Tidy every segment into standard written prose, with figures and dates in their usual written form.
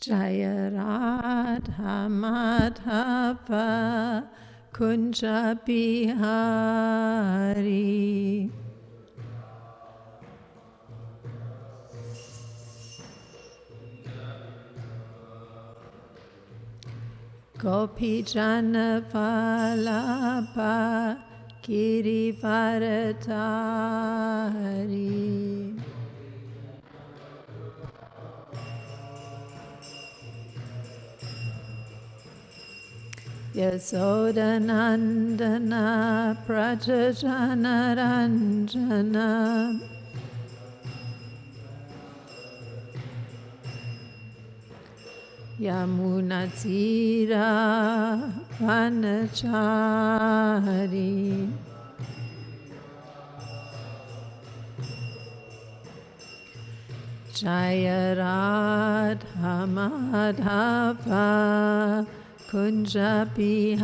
Jaya Radha Madhava Kunja Bihari Gopi Jana Vallabha Girivaradari Yasodanandana Prajajana Ranjana Yamunatira Vanachari Jaya Radha Madhava Kunja Bihari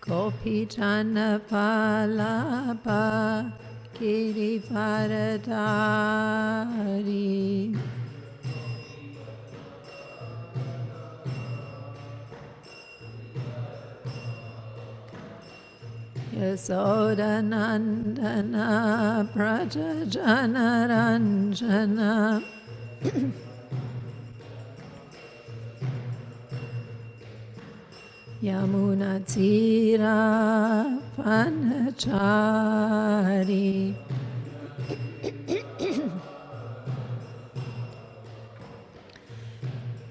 Gopi Jana Vallabha Girivaradari Yasodanandana Prajajana Ranjana Yamunatira Vanachari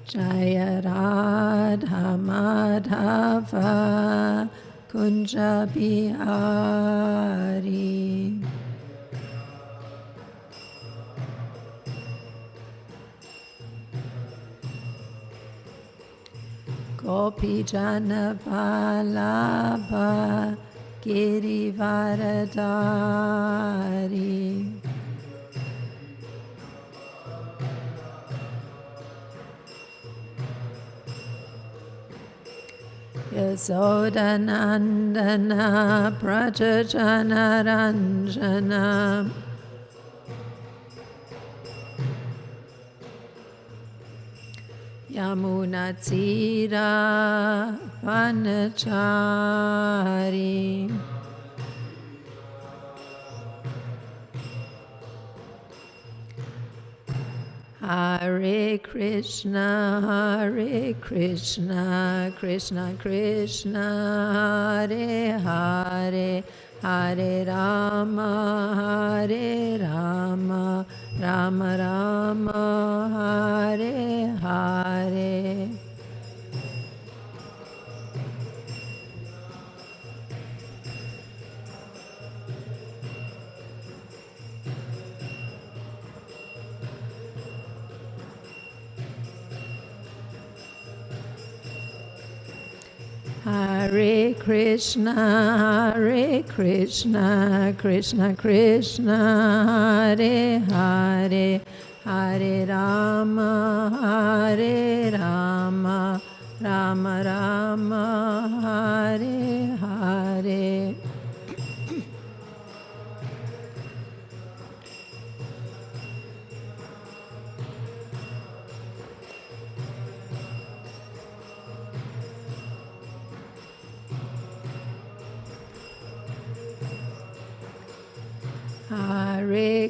Jaya Radha Madhava Kunja Bihari Gopi Jana Vallabha Girivaradari Yasodanandana Prajajana Ranjana Yamunatira Vanachari Hare Krishna, Krishna Krishna, Hare Hare, Hare Rama, Rama Rama, Hare Hare. Hare Krishna, Krishna Krishna, Hare Hare, Hare Rama, Rama Rama, Hare Hare. Hare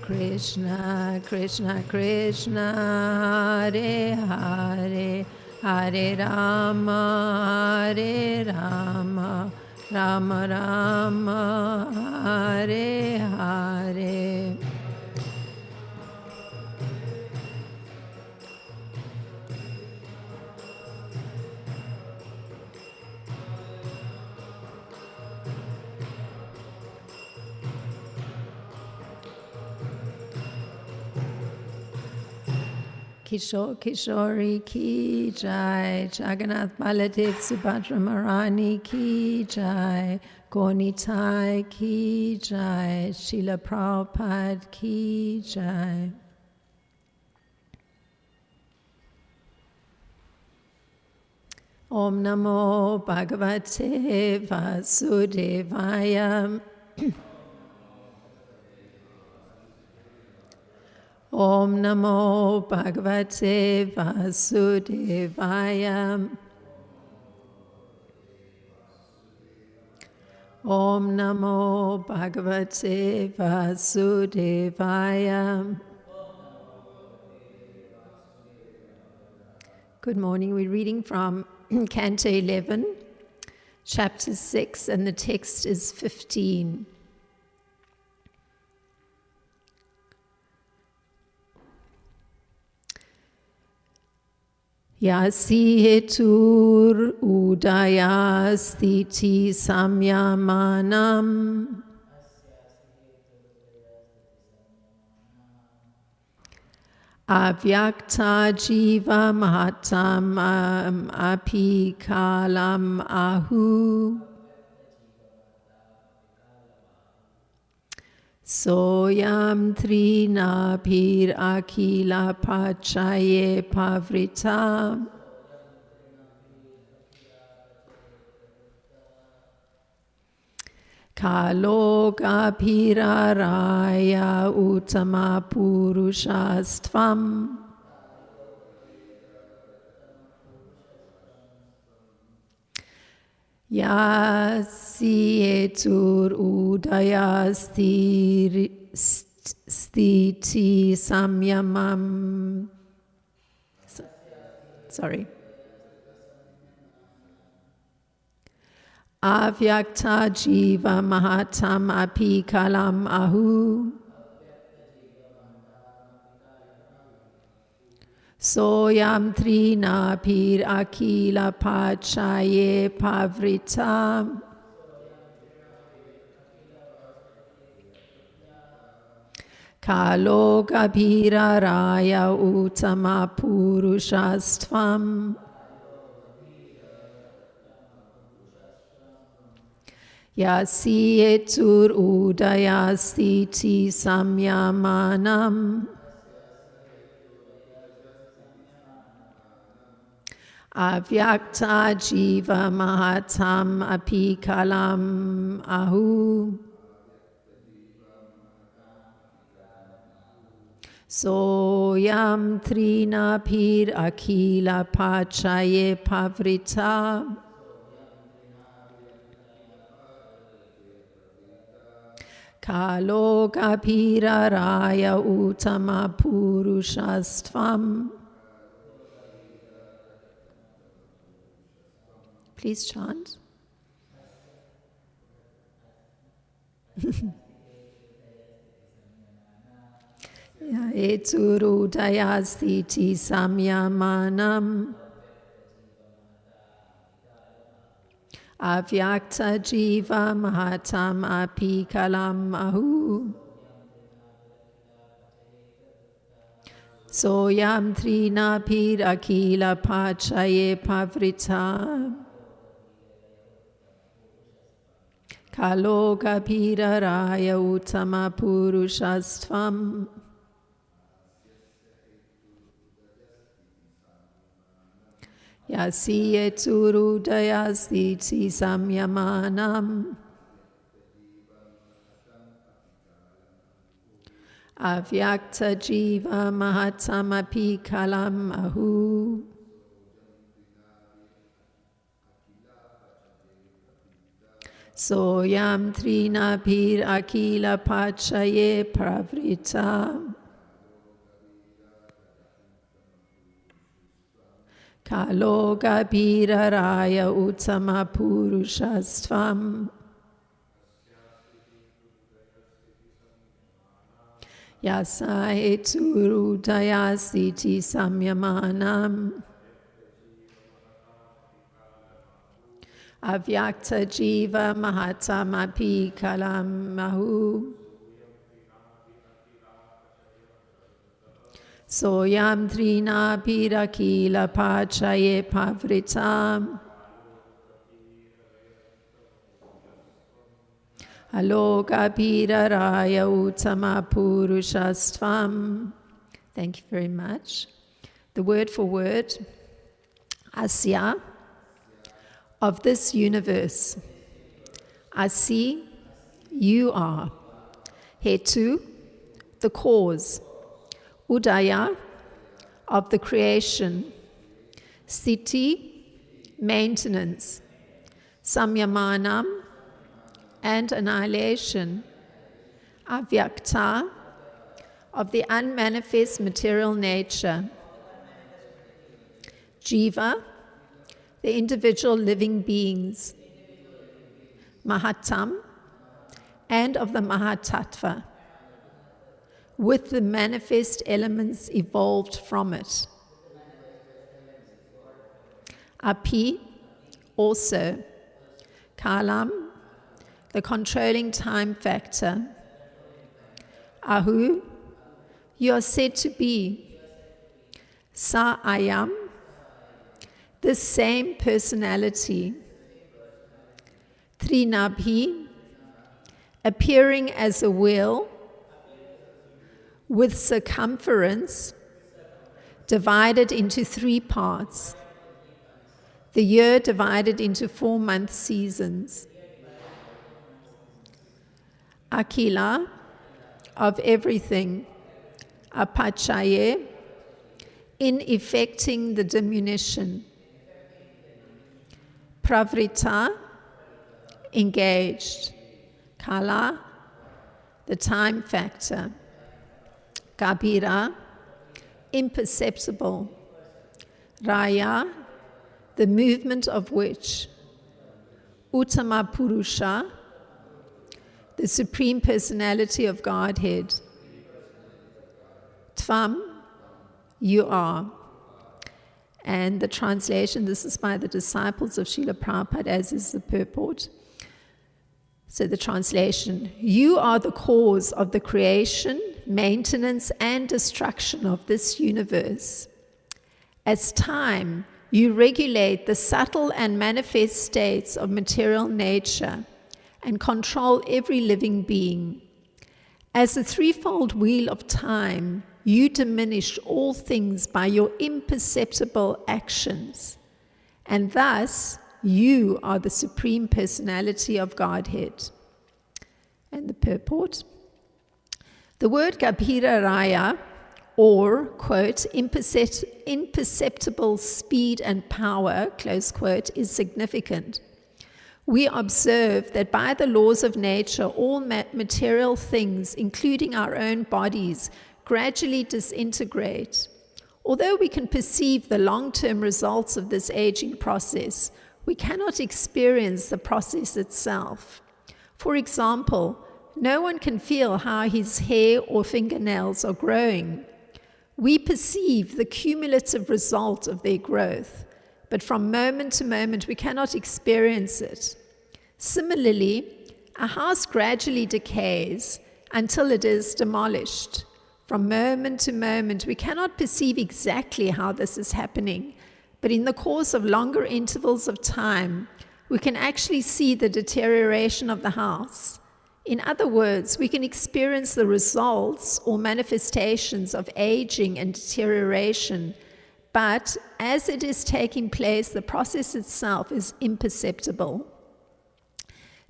Krishna, Krishna Krishna, Hare Hare, Hare Rama, Rama Rama, Hare Hare. Kishore Kishori ki jai, Jagannath Baladev Subhadra Marani ki jai, Gornitai ki jai, Srila Prabhupada ki jai. Om Namo Bhagavate Vasudevaya. Om Namo Bhagavate Vasudevaya. Om Namo Bhagavate Vasudevaya. Good morning. We're reading from Canto 11, Chapter 6, and the text is 15. Yasi hetur udaya sthiti samyamanam avyakta jiva mahatam apikalam ahu soyam trinabhir akila pachaye pavrita kalogabhiraraya uttama purushastvam Yasietur udaya sthiti samyamam. Sorry. Avyakta jiva mahatam apikalam ahu. Soyam trinabhir akila pachaye pavrita kalogabhiraraya uttama purushastvam yasietur udaya sthiti samyamanam avyakta jiva mahatam apikalam ahu soyam trinabhir akila pachaye pavrita kalogabhiraraya uttama purushastvam. Please chant. Eturudaya sthiti samyamanam avyakta jiva mahatam apikalam ahu soyam trinabhir akila pachaye pavrita kalogabhiraraya uttama purushastvam yasieturudaya sthiti samyamanam avyakta jiva mahatam apikalam ahu soyam trinabhir akila pachaye pravrita kalogabhiraraya uttama purushastvam yasaeturudaya sthiti samyamanam avyakta jiva mahatam apikalam ahu soyam trinabhir akila pachaye pavrita kalogabhiraraya uttama purushastvam. Thank you very much. The word for word, asya, of this universe. Asi, you are. Hetu, the cause. Udaya, of the creation. Sthiti, maintenance. Samyamanam, and annihilation. Avyakta, of the unmanifest material nature. Jiva, the individual living beings. Mahatam, and of the Mahatattva, with the manifest elements evolved from it. Api, also. Kalam, the controlling time factor. Ahu, you are said to be. Sa ayam, the same personality. Trinabhi, appearing as a wheel with circumference divided into 3 parts. The year divided into 4-month seasons. Akila, of everything. Apachaye, in effecting the diminution. Pravrita, engaged. Kala, the time factor. Gabhira, imperceptible. Raya, the movement of which. Uttama Purusha, the Supreme Personality of Godhead. Tvam, you are. And the translation, this is by the disciples of Srila Prabhupada, as is the purport. So the translation, you are the cause of the creation, maintenance, and destruction of this universe. As time, you regulate the subtle and manifest states of material nature and control every living being. As the threefold wheel of time, you diminish all things by your imperceptible actions, and thus you are the Supreme Personality of Godhead. And the purport. The word Gabhira Raya, or, quote, imperceptible speed and power, close quote, is significant. We observe that by the laws of nature, all material things, including our own bodies, gradually disintegrate. Although we can perceive the long-term results of this aging process, we cannot experience the process itself. For example, no one can feel how his hair or fingernails are growing. We perceive the cumulative result of their growth, but from moment to moment we cannot experience it. Similarly, a house gradually decays until it is demolished. From moment to moment, we cannot perceive exactly how this is happening, but in the course of longer intervals of time, we can actually see the deterioration of the house. In other words, we can experience the results or manifestations of aging and deterioration, but as it is taking place, the process itself is imperceptible.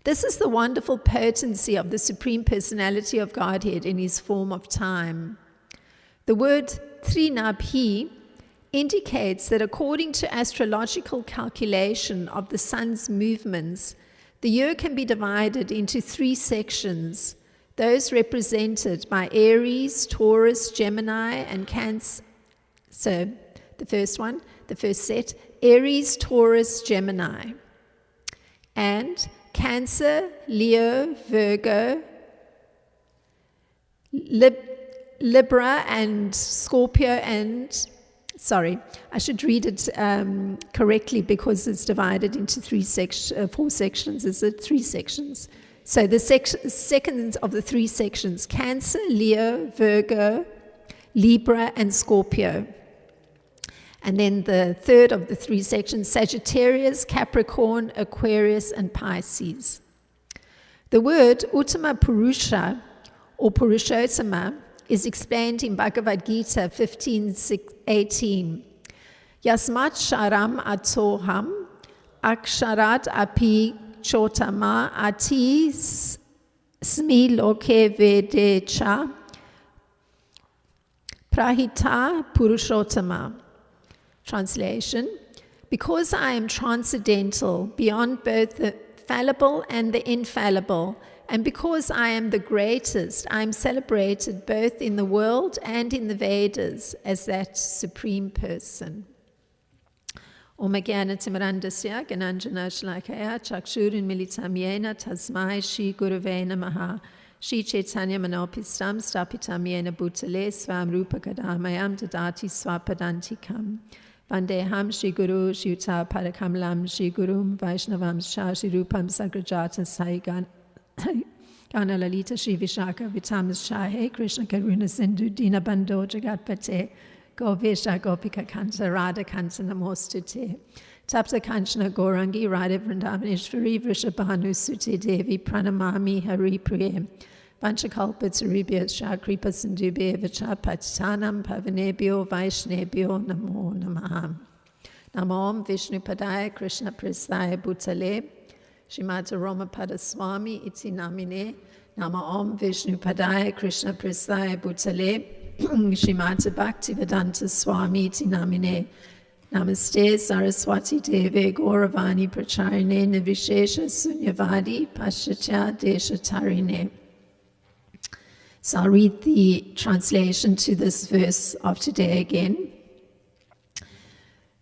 This is the wonderful potency of the Supreme Personality of Godhead in his form of time. The word Trinabhi indicates that according to astrological calculation of the sun's movements, the year can be divided into 3 sections, those represented by Aries, Taurus, Gemini, and Cancer. So the first set, Aries, Taurus, Gemini. And Cancer, Leo, Virgo, Libra, and Scorpio, and, sorry, I should read it correctly because it's divided into 4 sections. Is it 3 sections? So the second of the 3 sections, Cancer, Leo, Virgo, Libra, and Scorpio. And then the third of the 3 sections, Sagittarius, Capricorn, Aquarius, and Pisces. The word Uttama Purusha, or Purushottama, is explained in Bhagavad Gita 15:18. Yasmat sharam atoham aksharat api chotama ati smi loke vedecha prahita purushottama. Translation: because I am transcendental, beyond both the fallible and the infallible, and because I am the greatest, I am celebrated both in the world and in the Vedas as that supreme person. Om Jnana Timirandasya Gyananjana Shalakaya Chakshurin Militam Yena Tasmai Shri Gurave Namaha Shri Chaitanya Manopistam Stapitam Yena Bhutale Svam Rupa Kadamayam Dadati Swapadantikam Vandeham Shri Guru Shri Uta Parakamalam Shri Gurum Vaishnavam Shri Rupam Sagrajata Saigan Gana Lalita Shri Vishaka Vitam Shahe Krishna Karuna Sindhu Dina Bando Jagatpate Govesha Gopika Kanta Radha Kanta Namostute Tapta Kanchana Gorangi Radha Vrindavaneshwari Vrishabhanu Sute Devi Pranamami Hari Priye Vanchakalpa Taribhya Shakripa Sindhubhya Vachapatanam Pavanebhyo Vaishnebhyo Namo Namaha. Namo Om Vishnu Padaya Krishna Prasthaya Bhutale Srimad Ramapada Swami Iti Namine. Namo Om Vishnu Padaya Krishna Prasthaya Bhutale Srimad Bhaktivedanta Swami Iti Namine. Namaste Saraswati Deve Gauravani Pracharine Nivishesha Sunyavadi Paschatya Deshatarine. So I'll read the translation to this verse of today again.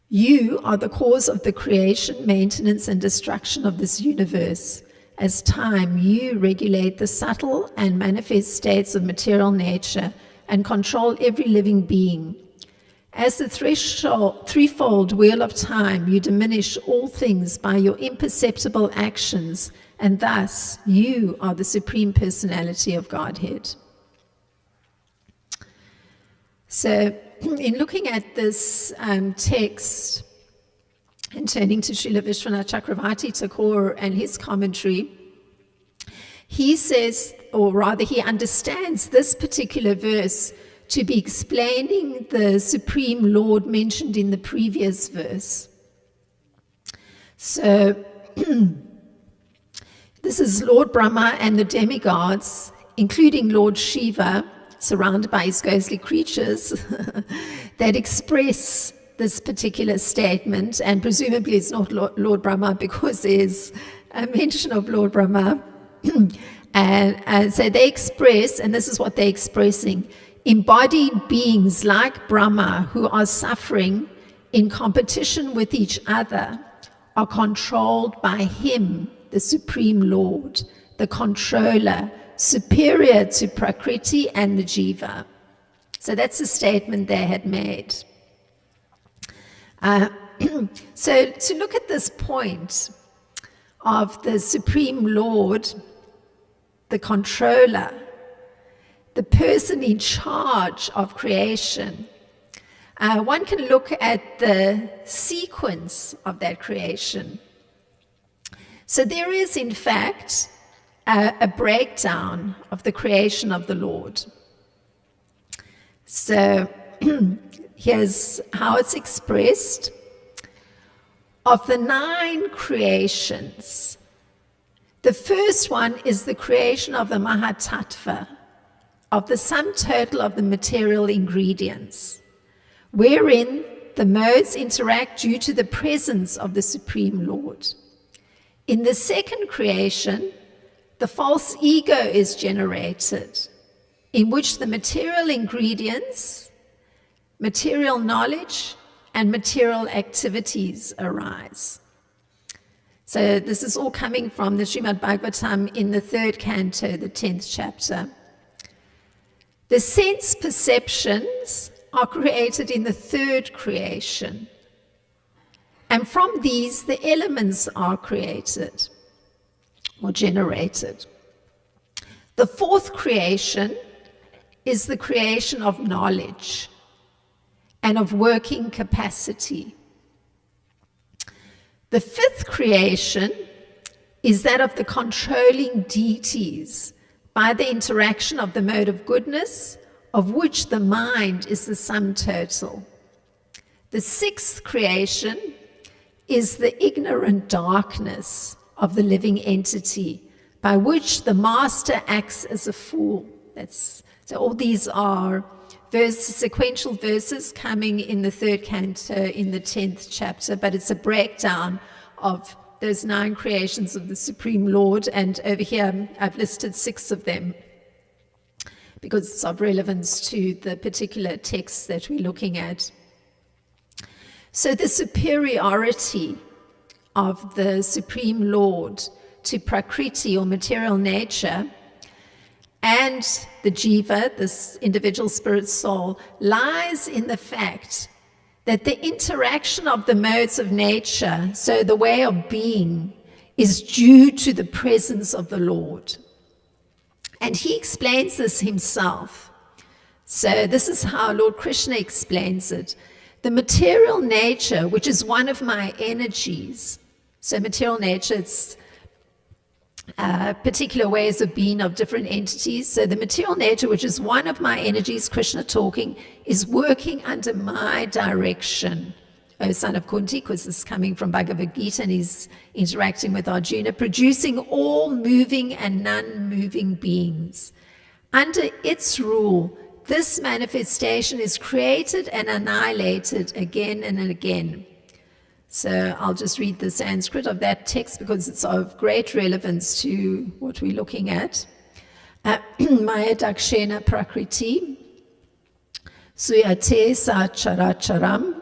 You are the cause of the creation, maintenance, and destruction of this universe. As time, you regulate the subtle and manifest states of material nature and control every living being. As the threefold wheel of time, you diminish all things by your imperceptible actions, and thus you are the Supreme Personality of Godhead. So, in looking at this text and turning to Srila Vishwanath Chakravarti Thakur and his commentary, he says, or rather he understands this particular verse to be explaining the Supreme Lord mentioned in the previous verse. So, this is Lord Brahma and the demigods, including Lord Shiva, surrounded by his ghostly creatures, that express this particular statement, and presumably it's not Lord Brahma because there's a mention of Lord Brahma. and so they express, and this is what they're expressing, embodied beings like Brahma who are suffering in competition with each other are controlled by him, the Supreme Lord, the controller, superior to Prakriti and the Jiva. So that's the statement they had made. So to look at this point of the Supreme Lord, the controller, the person in charge of creation, one can look at the sequence of that creation. So there is, in fact, a breakdown of the creation of the Lord. So here's how it's expressed. Of the 9 creations, the first one is the creation of the Mahatattva, of the sum total of the material ingredients, wherein the modes interact due to the presence of the Supreme Lord. In the second creation, the false ego is generated, in which the material ingredients, material knowledge, and material activities arise. So this is all coming from the Srimad Bhagavatam in the 3rd canto, the 10th chapter. The sense perceptions are created in the 3rd creation, and from these the elements are created or generated. The 4th creation is the creation of knowledge and of working capacity. The 5th creation is that of the controlling deities by the interaction of the mode of goodness, of which the mind is the sum total. The 6th creation is the ignorant darkness of the living entity by which the master acts as a fool. So all these are sequential verses coming in the 3rd canto in the 10th chapter, but it's a breakdown of those 9 creations of the Supreme Lord, and over here I've listed 6 of them because it's of relevance to the particular text that we're looking at. So the superiority of the Supreme Lord to Prakriti, or material nature, and the jiva, this individual spirit soul, lies in the fact that the interaction of the modes of nature, so the way of being, is due to the presence of the Lord. And he explains this himself. So this is how Lord Krishna explains it. The material nature, which is one of my energies, so material nature, it's particular ways of being of different entities. So the material nature, which is one of my energies, Krishna talking, is working under my direction, O son of Kunti, because this is coming from Bhagavad Gita, and he's interacting with Arjuna, producing all moving and non-moving beings. Under its rule, this manifestation is created and annihilated again and again. So I'll just read the Sanskrit of that text because it's of great relevance to what we're looking at. Maya dakshena prakriti suyate sa characharam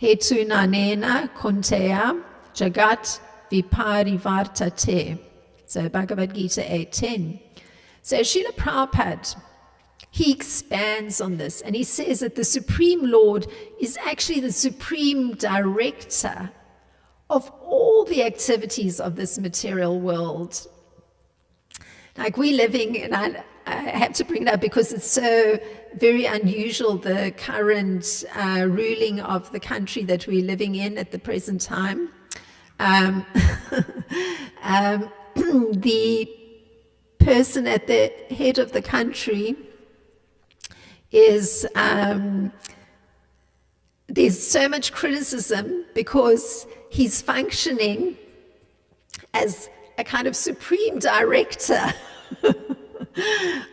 hetunanena kunteya jagat viparivartate. So Bhagavad Gita 8:10. So Srila Prabhupada, he expands on this, and he says that the Supreme Lord is actually the supreme director of all the activities of this material world. Like we're living, and I have to bring it up because it's so very unusual, the current ruling of the country that we're living in at the present time. The person at the head of the country is, there's so much criticism because he's functioning as a kind of supreme director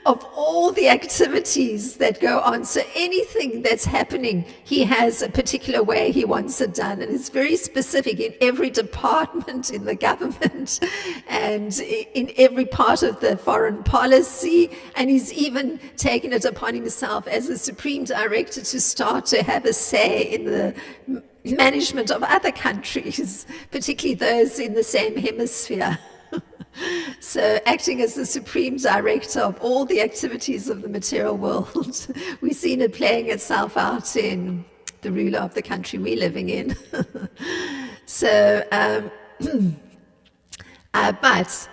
of all the activities that go on. So anything that's happening, he has a particular way he wants it done, and it's very specific in every department in the government and in every part of the foreign policy, and he's even taken it upon himself as a supreme director to start to have a say in the management of other countries, particularly those in the same hemisphere. So acting as the supreme director of all the activities of the material world, we've seen it playing itself out in the ruler of the country we're living in. So, but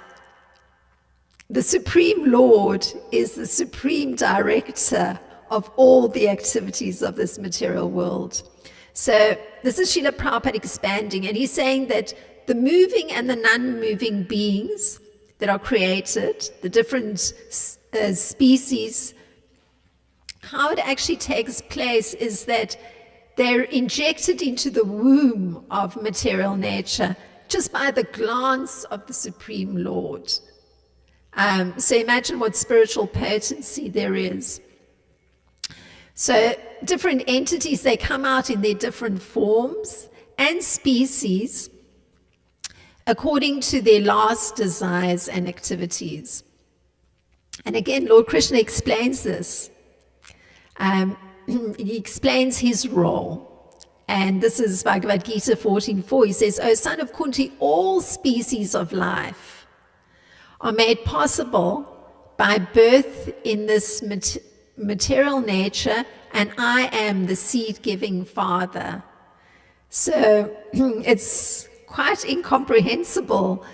the Supreme Lord is the supreme director of all the activities of this material world. So this is Srila Prabhupada expanding, and he's saying that the moving and the non-moving beings that are created, the different species, how it actually takes place is that they're injected into the womb of material nature just by the glance of the Supreme Lord. So imagine what spiritual potency there is. So different entities, they come out in their different forms and species according to their last desires and activities. And again, Lord Krishna explains this. He explains his role. And this is Bhagavad Gita 14:4. He says, O son of Kunti, all species of life are made possible by birth in this material nature, and I am the seed-giving father. So it's quite incomprehensible,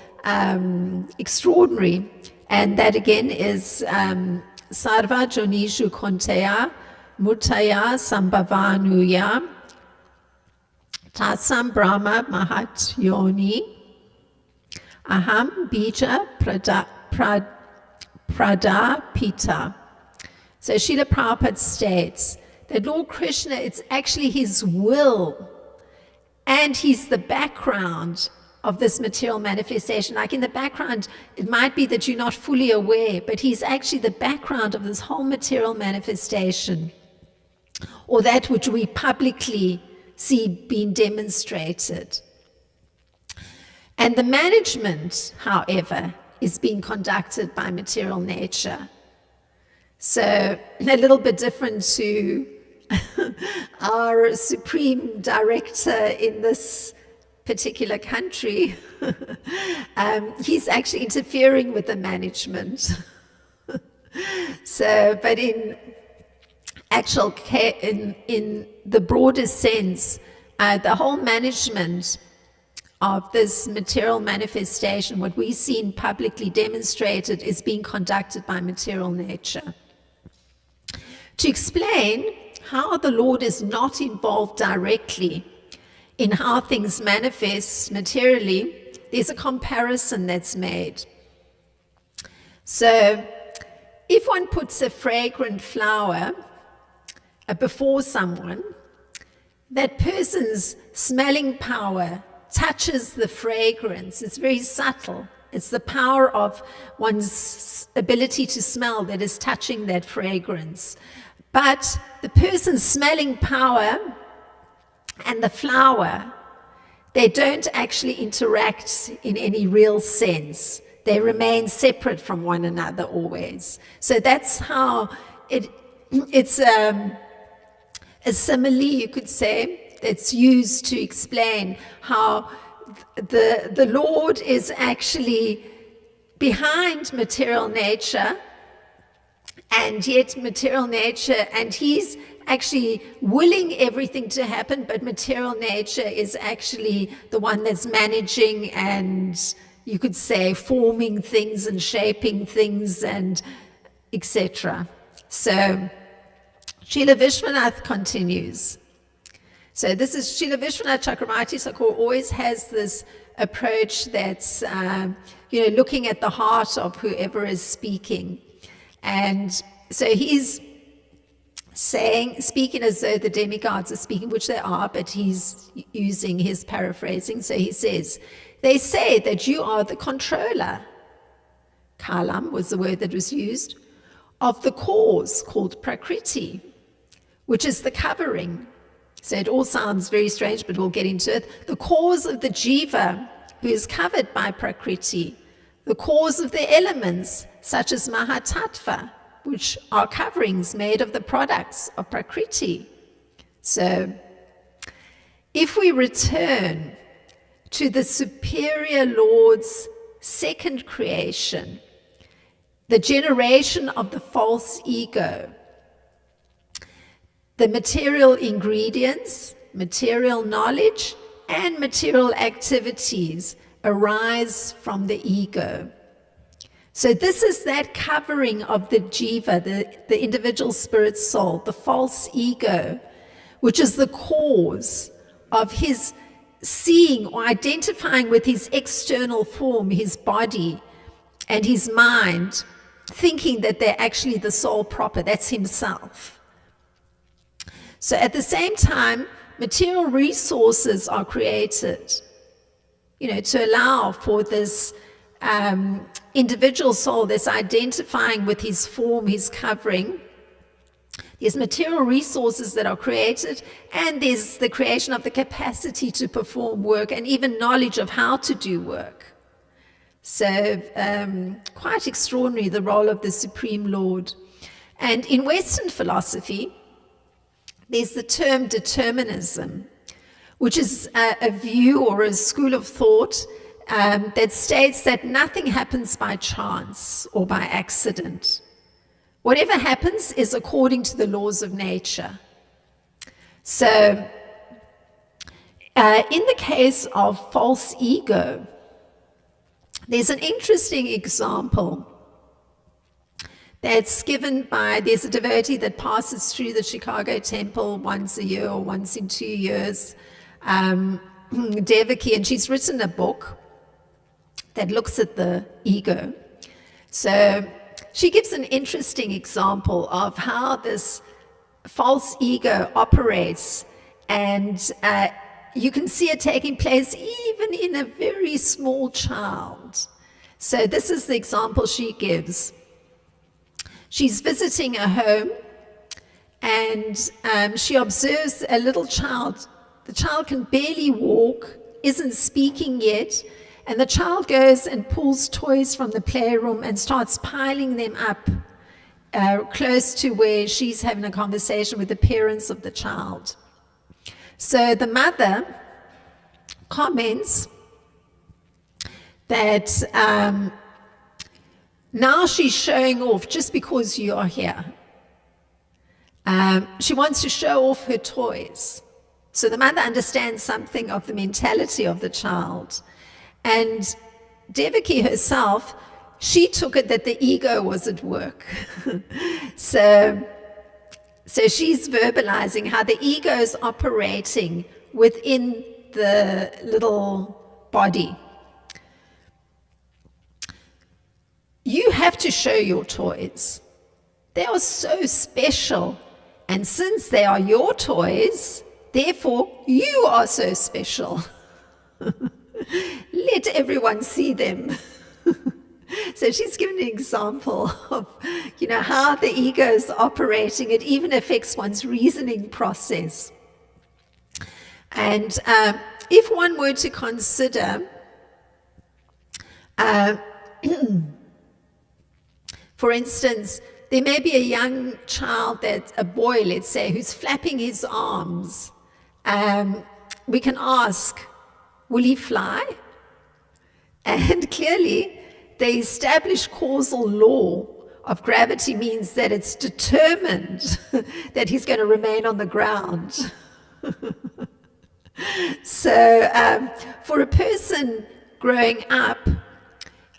extraordinary. And that again is Sarva Jonishu Konteya Mutaya Sambhavanuya Tasam Brahma Mahat Yoni Aham Bija Prada Pita. So Srila Prabhupada states that Lord Krishna, it's actually his will and he's the background of this material manifestation. Like in the background, it might be that you're not fully aware, but he's actually the background of this whole material manifestation, or that which we publicly see being demonstrated. And the management, however, is being conducted by material nature. So a little bit different to our supreme director in this particular country. He's actually interfering with the management. So, but in actual, in the broader sense, the whole management of this material manifestation, what we've seen publicly demonstrated, is being conducted by material nature. To explain how the Lord is not involved directly in how things manifest materially, there's a comparison that's made. So, if one puts a fragrant flower before someone, that person's smelling power touches the fragrance. It's very subtle. It's the power of one's ability to smell that is touching that fragrance. But the person's smelling power and the flower, they don't actually interact in any real sense. They remain separate from one another always. So that's how it's a simile, you could say, that's used to explain how the Lord is actually behind material nature, and yet material nature, and he's actually willing everything to happen, but material nature is actually the one that's managing and, you could say, forming things and shaping things and etc. So Srila Vishwanath continues. So this is Srila Vishwanath Chakravarti Thakur always has this approach that's, looking at the heart of whoever is speaking. And so he's speaking as though the demigods are speaking, which they are, but he's using his paraphrasing. So he says, they say that you are the controller. Kalam was the word that was used, of the cause called Prakriti, which is the covering. So it all sounds very strange, but we'll get into it. The cause of the jiva, who is covered by Prakriti. The cause of the elements, such as Mahatattva, which are coverings made of the products of Prakriti. So if we return to the superior Lord's second creation, the generation of the false ego, the material ingredients, material knowledge, and material activities arise from the ego. So this is that covering of the jiva, the individual spirit soul, the false ego, which is the cause of his seeing or identifying with his external form, his body and his mind, thinking that they're actually the soul proper, that's himself. So at the same time, material resources are created, to allow for this individual soul that's identifying with his form, his covering. There's material resources that are created, and there's the creation of the capacity to perform work and even knowledge of how to do work. So quite extraordinary, the role of the Supreme Lord. And in Western philosophy, there's the term determinism, which is a view or a school of thought that states that nothing happens by chance or by accident. Whatever happens is according to the laws of nature. So in the case of false ego, there's an interesting example that's given by, there's a devotee that passes through the Chicago temple once a year or once in 2 years, Devaki, and she's written a book that looks at the ego. So she gives an interesting example of how this false ego operates, and you can see it taking place even in a very small child. So this is the example she gives. She's visiting a home, and she observes a little child. The child can barely walk, isn't speaking yet, and the child goes and pulls toys from the playroom and starts piling them up close to where she's having a conversation with the parents of the child. So the mother comments that now she's showing off just because you are here. She wants to show off her toys. So the mother understands something of the mentality of the child. And Devaki herself, she took it that the ego was at work. So she's verbalizing how the ego is operating within the little body. You have to show your toys. They are so special. And since they are your toys, therefore you are so special. Let everyone see them. So she's given an example of, how the ego is operating. It even affects one's reasoning process. And if one were to consider, for instance, there may be a young child, a boy, let's say, who's flapping his arms. We can ask, will he fly? And clearly, the established causal law of gravity means that it's determined that he's going to remain on the ground. So for a person growing up,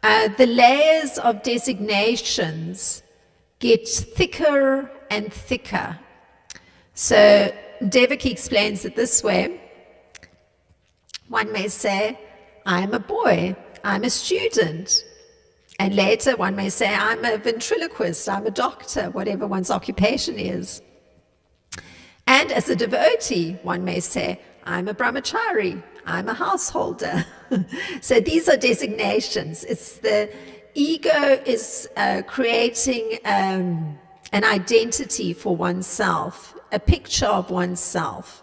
the layers of designations get thicker and thicker. So Devaki explains it this way. One may say, I'm a boy, I'm a student. And later one may say, I'm a ventriloquist, I'm a doctor, whatever one's occupation is. And as a devotee, one may say, I'm a brahmachari, I'm a householder. So these are designations. It's the ego is creating an identity for oneself, a picture of oneself.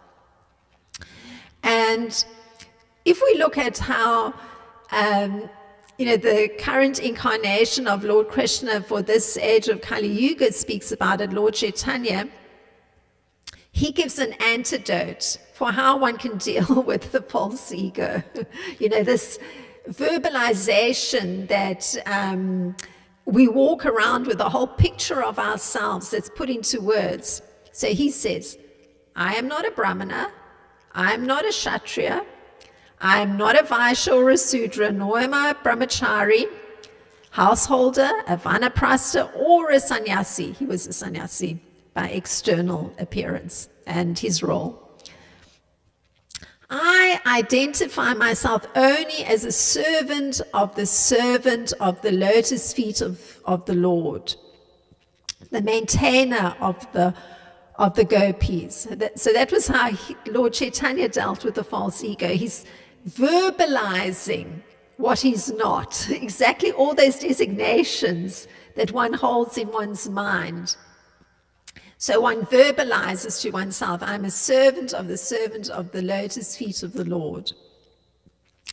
And if we look at how the current incarnation of Lord Krishna for this age of Kali Yuga speaks about it, Lord Chaitanya, he gives an antidote for how one can deal with the false ego. This verbalization that we walk around with a whole picture of ourselves that's put into words. So he says, I am not a Brahmana, I am not a Kshatriya, I am not a Vaishya or a Sudra, nor am I a brahmachari, householder, a vanaprastha, or a sannyasi. He was a sannyasi by external appearance and his role. I identify myself only as a servant of the lotus feet of the Lord, the maintainer of the gopis. So that was how Lord Chaitanya dealt with the false ego. He's verbalizing what he's not, exactly all those designations that one holds in one's mind. So one verbalizes to oneself, I'm a servant of the lotus feet of the Lord.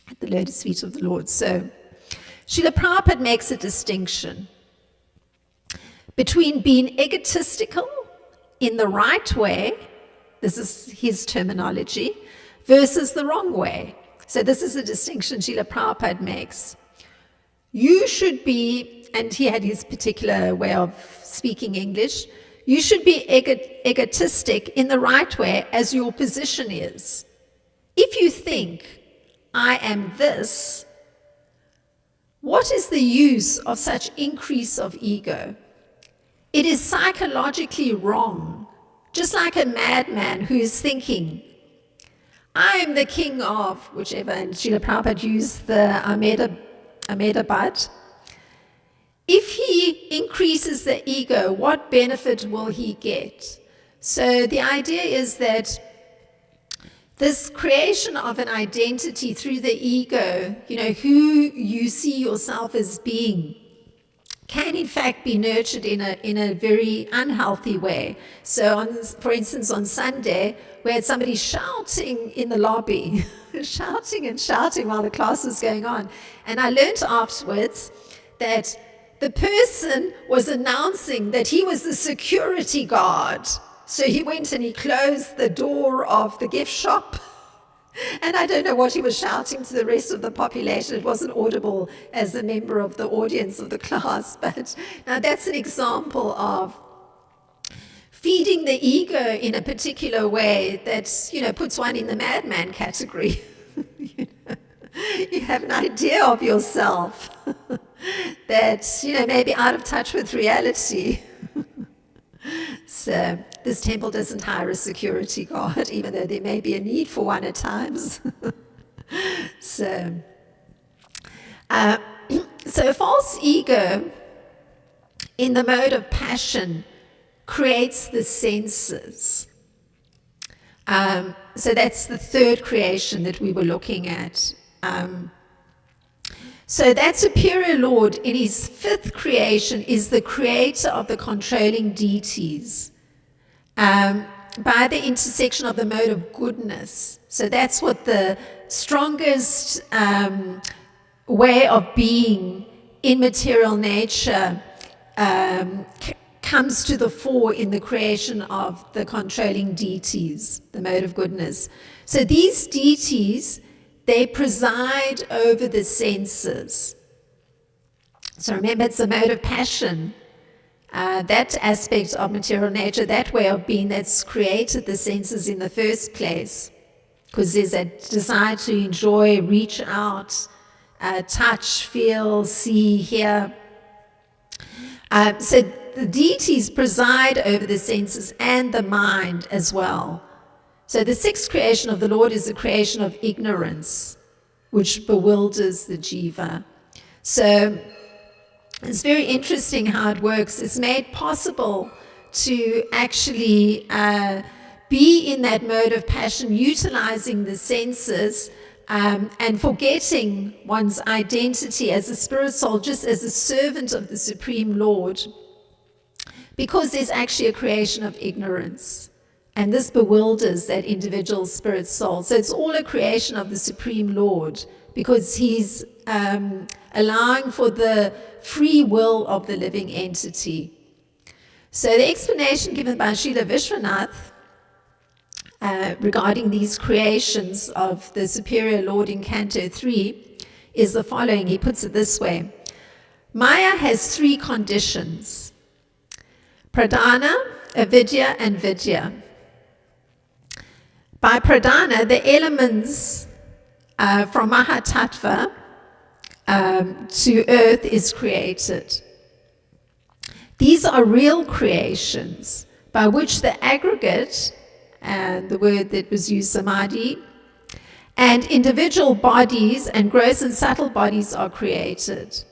At the lotus feet of the Lord. So Srila Prabhupada makes a distinction between being egotistical in the right way, this is his terminology, versus the wrong way. So this is a distinction Srila Prabhupada makes. You should be, and he had his particular way of speaking English, you should be egotistic in the right way as your position is. If you think, I am this, what is the use of such increase of ego? It is psychologically wrong, just like a madman who is thinking, I am the king of, whichever, and Srila Prabhupada used the Ahmedabad. If he increases the ego, what benefit will he get? So the idea is that this creation of an identity through the ego, who you see yourself as being, can in fact be nurtured in a very unhealthy way. So, for instance, on Sunday, we had somebody shouting in the lobby, shouting and shouting while the class was going on. And I learned afterwards that the person was announcing that he was the security guard. So he went and he closed the door of the gift shop. And I don't know what he was shouting to the rest of the population. It wasn't audible as a member of the audience of the class. But now that's an example of feeding the ego in a particular way that, puts one in the madman category. You have an idea of yourself that, may be out of touch with reality. So this temple doesn't hire a security guard, even though there may be a need for one at times. So false ego in the mode of passion creates the senses. So that's the third creation that we were looking at. So that superior Lord in his fifth creation is the creator of the controlling deities by the intersection of the mode of goodness. So that's what the strongest way of being in material nature comes to the fore in the creation of the controlling deities, the mode of goodness. So these deities, they preside over the senses. So remember, it's the mode of passion, that aspect of material nature, that way of being that's created the senses in the first place. Because there's that desire to enjoy, reach out, touch, feel, see, hear. So the deities preside over the senses and the mind as well. So the sixth creation of the Lord is the creation of ignorance, which bewilders the jiva. So it's very interesting how it works. It's made possible to actually be in that mode of passion, utilizing the senses and forgetting one's identity as a spirit soul, just as a servant of the Supreme Lord, because there's actually a creation of ignorance. And this bewilders that individual spirit soul. So it's all a creation of the Supreme Lord, because he's allowing for the free will of the living entity. So the explanation given by Srila Vishwanath regarding these creations of the Superior Lord in Canto 3 is the following. He puts it this way. Maya has three conditions: pradhana, avidya, and vidya. By pradhana, the elements from Mahatattva to earth is created. These are real creations by which the aggregate, and the word that was used, samadhi, and individual bodies and gross and subtle bodies are created.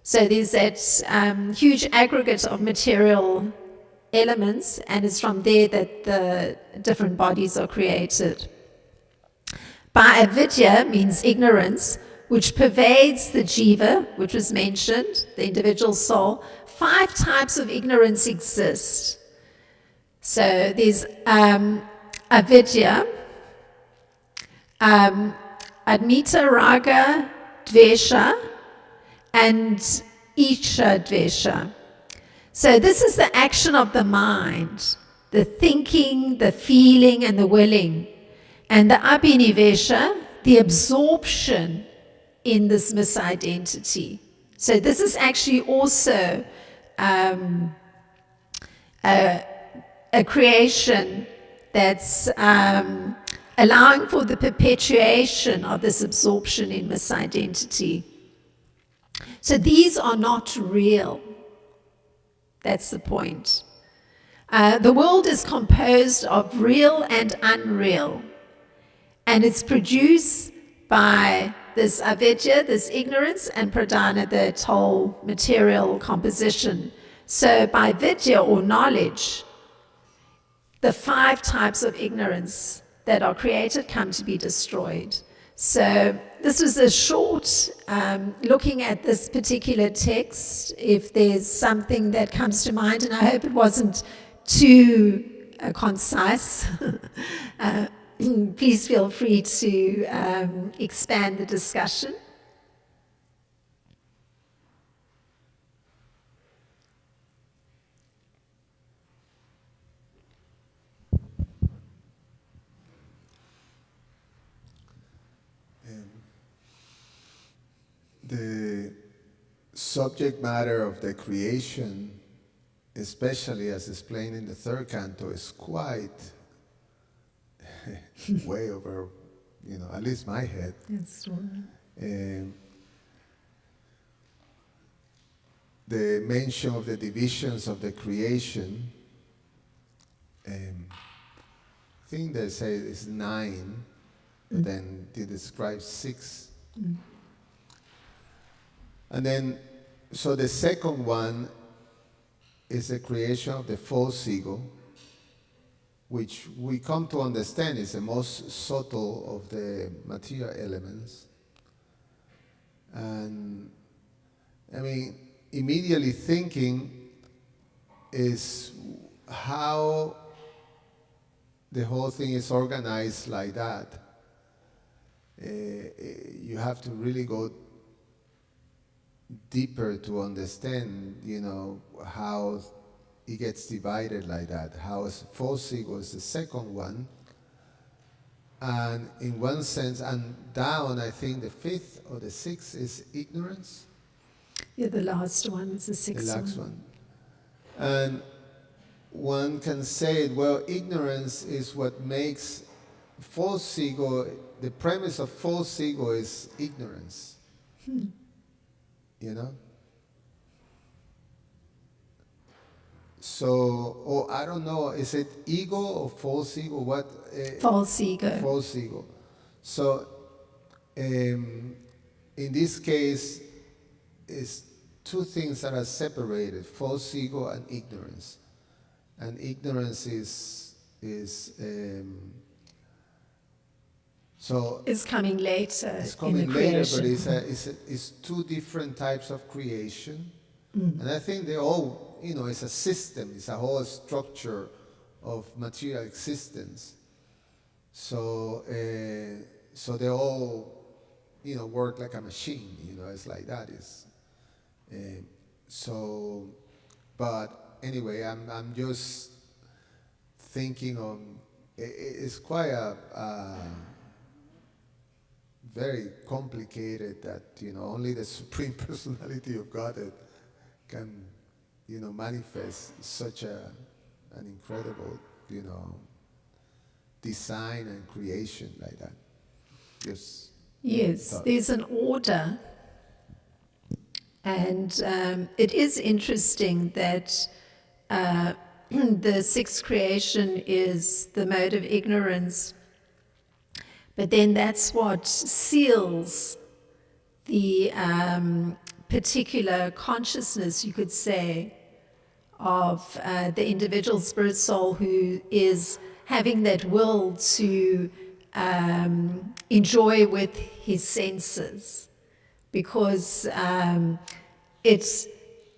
So there's that huge aggregate of material elements, and it's from there that the different bodies are created. By avidya means ignorance, which pervades the jiva, which was mentioned, the individual soul. 5 types of ignorance exist. So there's avidya, admita, raga, dvesha, and icha dvesha. So this is the action of the mind, the thinking, the feeling, and the willing. And the abhinivesha, the absorption in this misidentity. So this is actually also a creation that's allowing for the perpetuation of this absorption in misidentity. So these are not real. That's the point. The world is composed of real and unreal, and it's produced by this avidya, this ignorance, and pradhana, that whole material composition. So by vidya, or knowledge, the 5 types of ignorance that are created come to be destroyed. So this was a short looking at this particular text. If there's something that comes to mind, and I hope it wasn't too concise, please feel free to expand the discussion. The subject matter of the creation, especially as explained in the third canto, is quite way over, at least my head. Yes, the mention of the divisions of the creation, I think they say it's 9, then they describe 6. And then, so the second one is the creation of the false ego, which we come to understand is the most subtle of the material elements. And I mean, immediately thinking is how the whole thing is organized like that. You have to really go deeper to understand, how it gets divided like that. How false ego is the second one. And in one sense, and down, I think the 5th or the 6th is ignorance. Yeah, the last one is the 6th The last one. And one can say, well, ignorance is what makes false ego, the premise of false ego is ignorance. So, I don't know, is it ego or false ego? What? False ego. False ego. So, in this case, it's two things that are separated, false ego and ignorance. And ignorance so it's coming later. It's coming in the later, creation. but it's two different types of creation. And I think they all, it's a system, it's a whole structure of material existence. So they all, work like a machine, it's like that. But anyway, I'm just thinking of, it's quite a very complicated that, only the Supreme Personality of Godhead can, manifest such an incredible, design and creation like that. Yes, there's an order. And it is interesting that the 6th creation is the mode of ignorance. But then that's what seals the particular consciousness, you could say, of the individual spirit soul who is having that will to enjoy with his senses, because it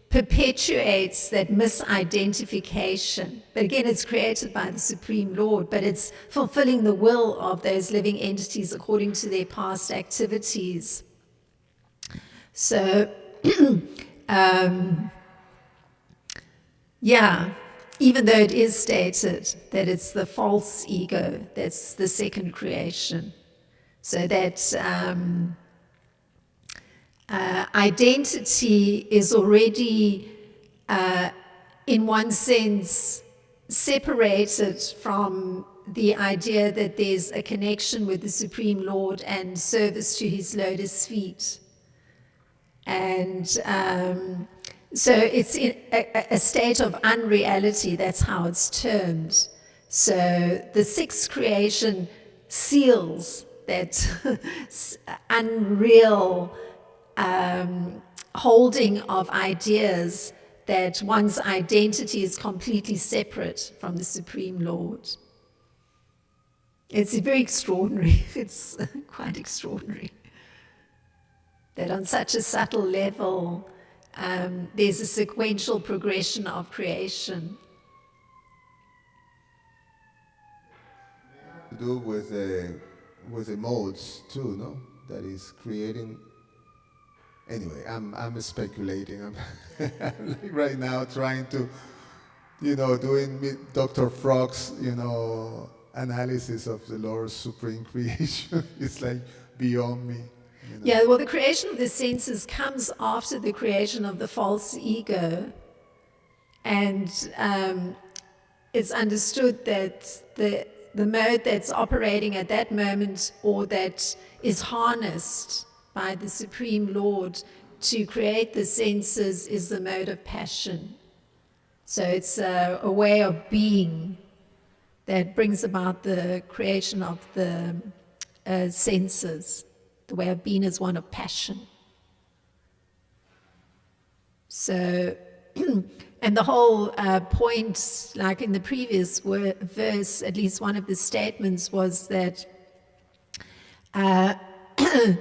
perpetuates that misidentification. But again, it's created by the Supreme Lord, but it's fulfilling the will of those living entities according to their past activities. So, even though it is stated that it's the false ego that's the second creation, so that identity is already, in one sense, separated from the idea that there's a connection with the Supreme Lord and service to his lotus feet. And so it's in a state of unreality, that's how it's termed. So the 6th creation seals that unreal holding of ideas that one's identity is completely separate from the Supreme Lord. It's very extraordinary. It's quite extraordinary that on such a subtle level, there's a sequential progression of creation. To do with the modes too, no? That is creating. Anyway, I'm speculating. I'm like right now trying to, doing Dr. Frog's, analysis of the Lord's supreme creation. It's like beyond me. Yeah, well, the creation of the senses comes after the creation of the false ego. And it's understood that the mode that's operating at that moment, or that is harnessed by the Supreme Lord to create the senses, is the mode of passion. So it's a way of being that brings about the creation of the senses. The way of being is one of passion. So, and the whole point, like in the previous verse, at least one of the statements was that the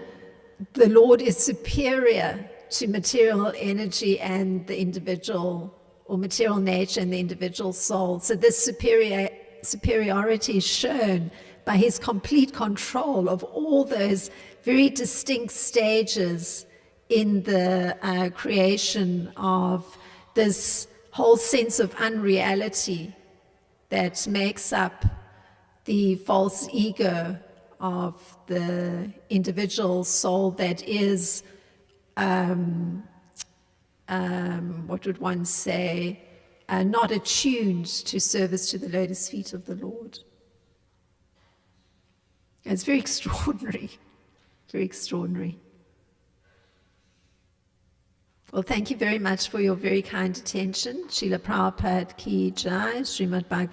Lord is superior to material energy and the individual, or material nature and the individual soul. So this superiority is shown by his complete control of all those very distinct stages in the creation of this whole sense of unreality that makes up the false ego of the individual soul that is, what would one say, not attuned to service to the lotus feet of the Lord. It's very extraordinary, very extraordinary. Well, thank you very much for your very kind attention. Srila Prabhupada Ki Jai, Srimad Bhagavatam.